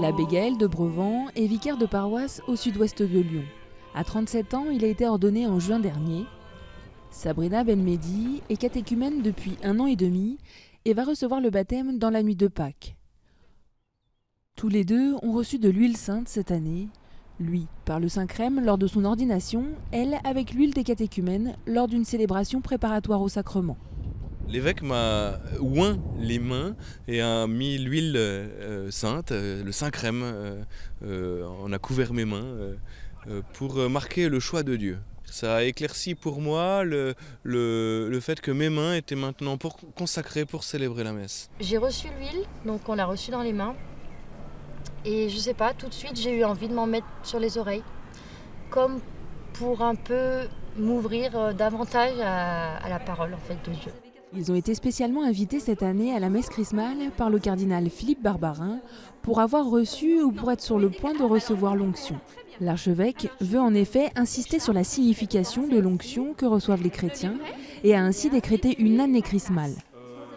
L'abbé Gaël de Brevant est vicaire de paroisse au sud-ouest de Lyon. À 37 ans, il a été ordonné en juin dernier. Sabrina Benmehdi est catéchumène depuis 1 an et demi et va recevoir le baptême dans la nuit de Pâques. Tous les deux ont reçu de l'huile sainte cette année. Lui par le Saint-Crème lors de son ordination, elle avec l'huile des catéchumènes lors d'une célébration préparatoire au sacrement. L'évêque m'a oint les mains et a mis l'huile sainte, le Saint-Crème, on a couvert mes mains pour marquer le choix de Dieu. Ça a éclairci pour moi le fait que mes mains étaient maintenant consacrées pour célébrer la messe. J'ai reçu l'huile, donc on l'a reçue dans les mains. Et je sais pas, tout de suite j'ai eu envie de m'en mettre sur les oreilles. Comme pour un peu m'ouvrir davantage à la parole en fait, de Dieu. Ils ont été spécialement invités cette année à la messe chrismale par le cardinal Philippe Barbarin pour avoir reçu ou pour être sur le point de recevoir l'onction. L'archevêque veut en effet insister sur la signification de l'onction que reçoivent les chrétiens et a ainsi décrété une année chrismale.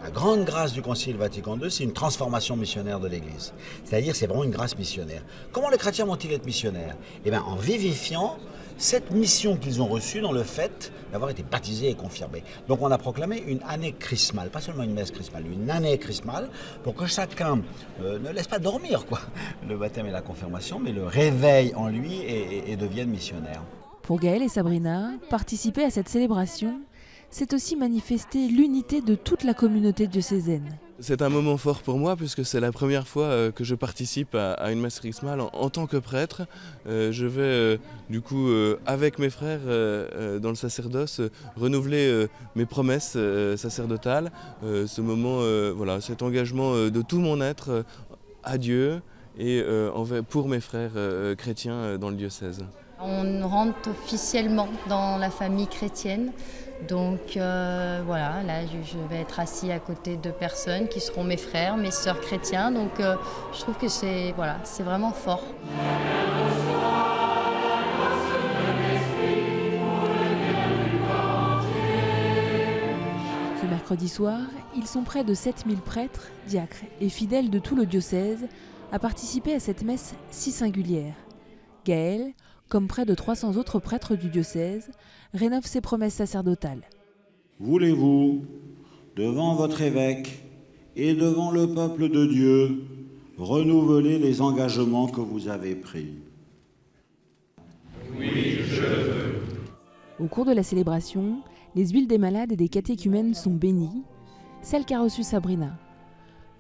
La grande grâce du Concile Vatican II, c'est une transformation missionnaire de l'Église. C'est-à-dire c'est vraiment une grâce missionnaire. Comment les chrétiens vont-ils être missionnaires? Eh bien en vivifiant cette mission qu'ils ont reçue dans le fait d'avoir été baptisés et confirmés. Donc on a proclamé une année chrismale, pas seulement une messe chrismale, une année chrismale, pour que chacun ne laisse pas dormir le baptême et la confirmation, mais le réveille en lui et devienne missionnaire. Pour Gaël et Sabrina, participer à cette célébration, c'est aussi manifester l'unité de toute la communauté diocésaine. C'est un moment fort pour moi puisque c'est la première fois que je participe à une messe chrismale en tant que prêtre. Je vais du coup avec mes frères dans le sacerdoce renouveler mes promesses sacerdotales. Ce moment, voilà, cet engagement de tout mon être à Dieu et pour mes frères chrétiens dans le diocèse. On rentre officiellement dans la famille chrétienne. Donc voilà, là je vais être assis à côté de personnes qui seront mes frères, mes sœurs chrétiens. Donc je trouve que c'est vraiment fort. Ce mercredi soir, ils sont près de 7000 prêtres, diacres et fidèles de tout le diocèse à participer à cette messe si singulière. Gaël, comme près de 300 autres prêtres du diocèse, rénove ses promesses sacerdotales. Voulez-vous, devant votre évêque et devant le peuple de Dieu, renouveler les engagements que vous avez pris? Oui, je veux. Au cours de la célébration, les huiles des malades et des catéchumènes sont bénies, celle qu'a reçue Sabrina.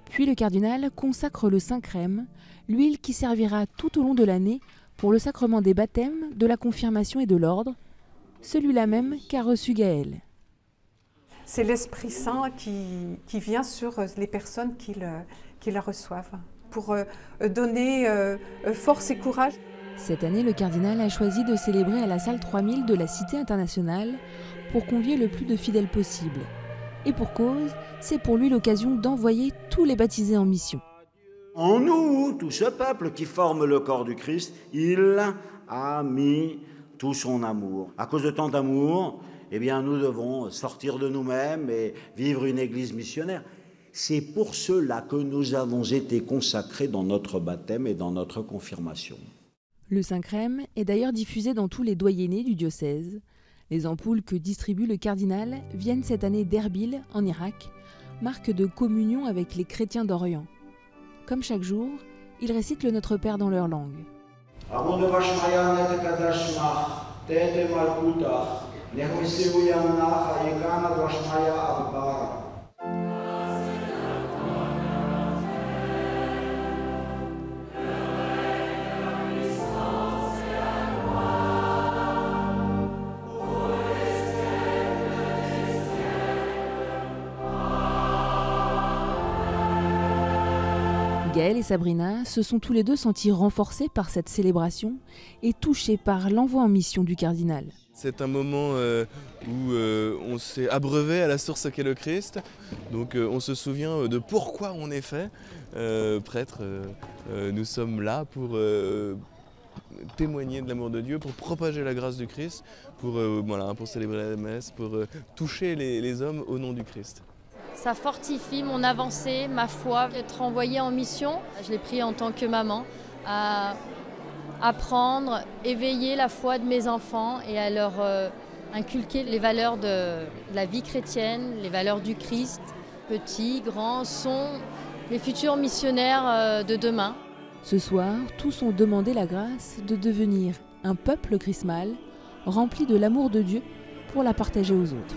Puis le cardinal consacre le Saint-Crème, l'huile qui servira tout au long de l'année pour le sacrement des baptêmes, de la confirmation et de l'ordre, celui-là même qu'a reçu Gaël. C'est l'Esprit Saint qui vient sur les personnes qui la reçoivent, pour donner force et courage. Cette année, le cardinal a choisi de célébrer à la salle 3000 de la Cité internationale pour convier le plus de fidèles possible. Et pour cause, c'est pour lui l'occasion d'envoyer tous les baptisés en mission. En nous, tout ce peuple qui forme le corps du Christ, il a mis tout son amour. À cause de tant d'amour, eh bien, nous devons sortir de nous-mêmes et vivre une église missionnaire. C'est pour cela que nous avons été consacrés dans notre baptême et dans notre confirmation. Le Saint-Crème est d'ailleurs diffusé dans tous les doyennés du diocèse. Les ampoules que distribue le cardinal viennent cette année d'Erbil, en Irak, marque de communion avec les chrétiens d'Orient. Comme chaque jour, ils récitent le Notre Père dans leur langue. Gaël et Sabrina se sont tous les deux sentis renforcés par cette célébration et touchés par l'envoi en mission du cardinal. C'est un moment où on s'est abreuvé à la source qu'est le Christ. Donc on se souvient de pourquoi on est fait prêtre. Nous sommes là pour témoigner de l'amour de Dieu, pour propager la grâce du Christ, pour célébrer la messe, pour toucher les hommes au nom du Christ. Ça fortifie mon avancée, ma foi, être envoyée en mission. Je l'ai pris en tant que maman à apprendre, éveiller la foi de mes enfants et à leur inculquer les valeurs de la vie chrétienne, les valeurs du Christ. Petits, grands sont les futurs missionnaires de demain. Ce soir, tous ont demandé la grâce de devenir un peuple chrismal rempli de l'amour de Dieu pour la partager aux autres.